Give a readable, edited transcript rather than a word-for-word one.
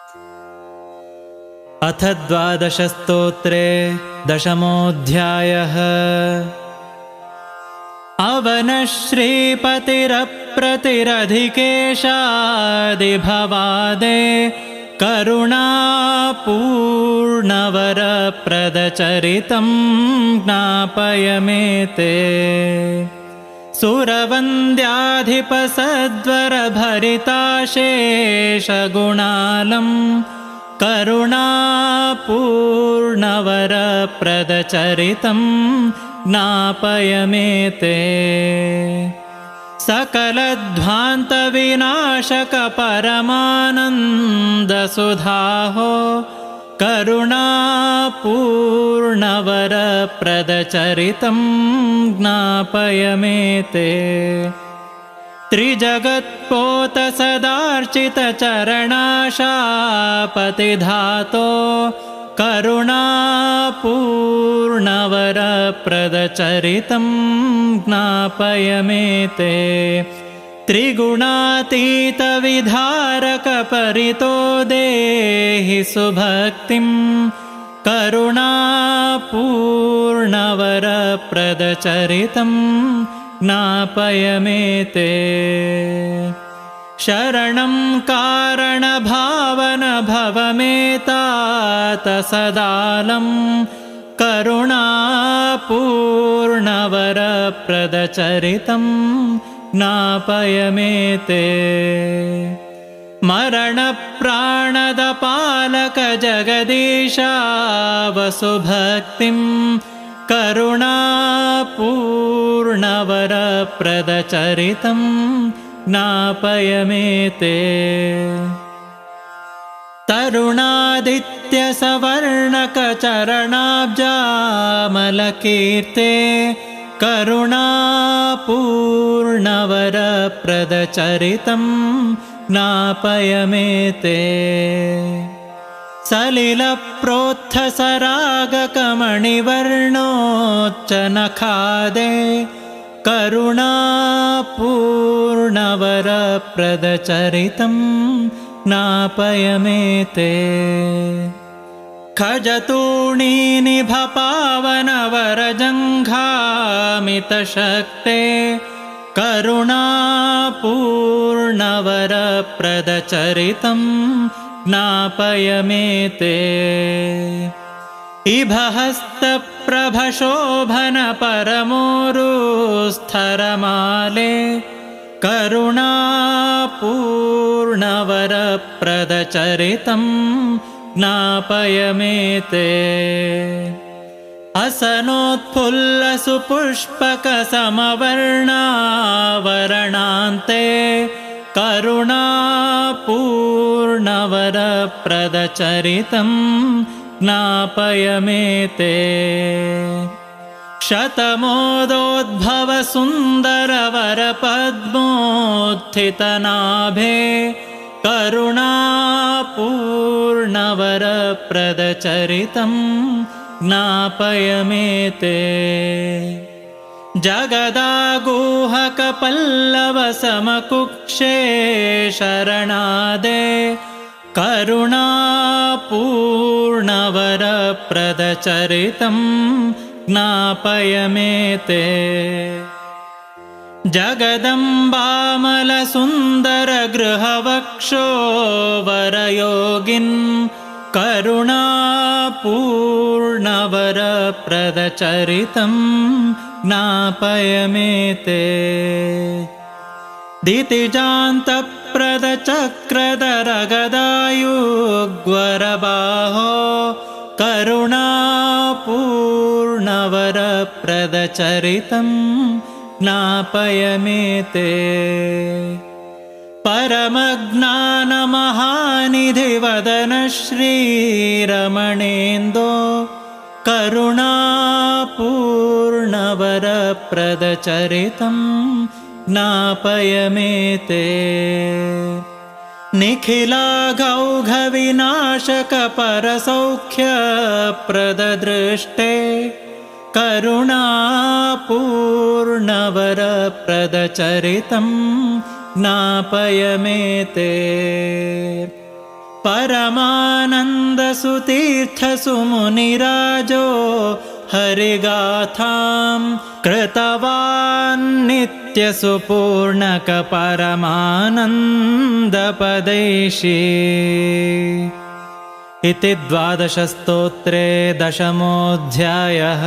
अथ द्वादशस्तोत्रे दशमोऽध्यायः। अवनश्रीपतिरप्रतिरधिकेशादिभवादे करुणापूर्णवरप्रदचरितं ज्ञापय मे ते। सुरवन्द्याधिपसद्वरभरिताशेषगुणालं करुणापूर्णवरप्रदचरितं ज्ञापय मे ते। सकलध्वान्तविनाशकपरमानन्दसुधाहो करुणापूर्णवरप्रदचरितं ज्ञापय मे ते। त्रिजगत्पोतसदार्चितचरणाशापतिधातो करुणापूर्णवरप्रदचरितं ज्ञापय मे ते। त्रिगुणातीतविधारकपरितो देहि सुभक्तिं करुणापूर्णवरप्रदचरितं ज्ञापय मे ते। शरणं कारणभावनभवमेतात सदालं करुणापूर्णवरप्रदचरितं ज्ञापय मे ते। मरणप्राणदपालकजगदीशावसुभक्तिं करुणापूर्णवरप्रदचरितं ज्ञापय मे ते। तरुणादित्यसवर्णकचरणाब्जामलकीर्ते करुणापूर्णवरप्रदचरितं ज्ञापय मे ते। सलिलप्रोत्थसरागकमणिवर्णोच्चनखादे करुणापूर्णवरप्रदचरितं ज्ञापय मे ते। खजतूणीनिभपावनवरजङ्घामितशक्ते करुणापूर्णवरप्रदचरितं ज्ञापय मे ते। इभहस्तप्रभशोभनपरमोरुस्थरमाले करुणापूर्णवरप्रदचरितं ज्ञापय मे ते। असनोत्फुल्लसुपुष्पकसमवर्णावरणान्ते करुणापूर्णवरप्रदचरितं ज्ञापय मे ते। शतमोदोद्भवसुन्दरवरपद्मोत्थितनाभे करुणापूर्णवरप्रदचरितं ज्ञापय मे ते। जगदागूहकपल्लवसमकुक्षे शरणादे करुणापूर्णवरप्रदचरितं ज्ञापय मे ते। जगदम्बामलसुन्दरगृहवक्षोवरयोगिन् करुणापूर्णवरप्रदचरितं ज्ञापय मे ते। दितिजान्तप्रदचक्रधरगदायुग्वरबाहो करुणापूर्णवरप्रदचरितं ज्ञापय मे ते। परमज्ञानमहानिधिवदनश्रीरमणेन्दो करुणापूर्णवरप्रदचरितं ज्ञापय मे ते। निखिलाघौघविनाशकपरसौख्यप्रददृष्टे करुणापूर्णवरप्रदचरितं ज्ञापय मे ते। परमानन्दसुतीर्थसुमुनिराजो हरिगाथां कृतवान् नित्यसुपूर्णकपरमानन्दपदैषी। इति 12 स्तोत्रे 10मोऽध्यायः।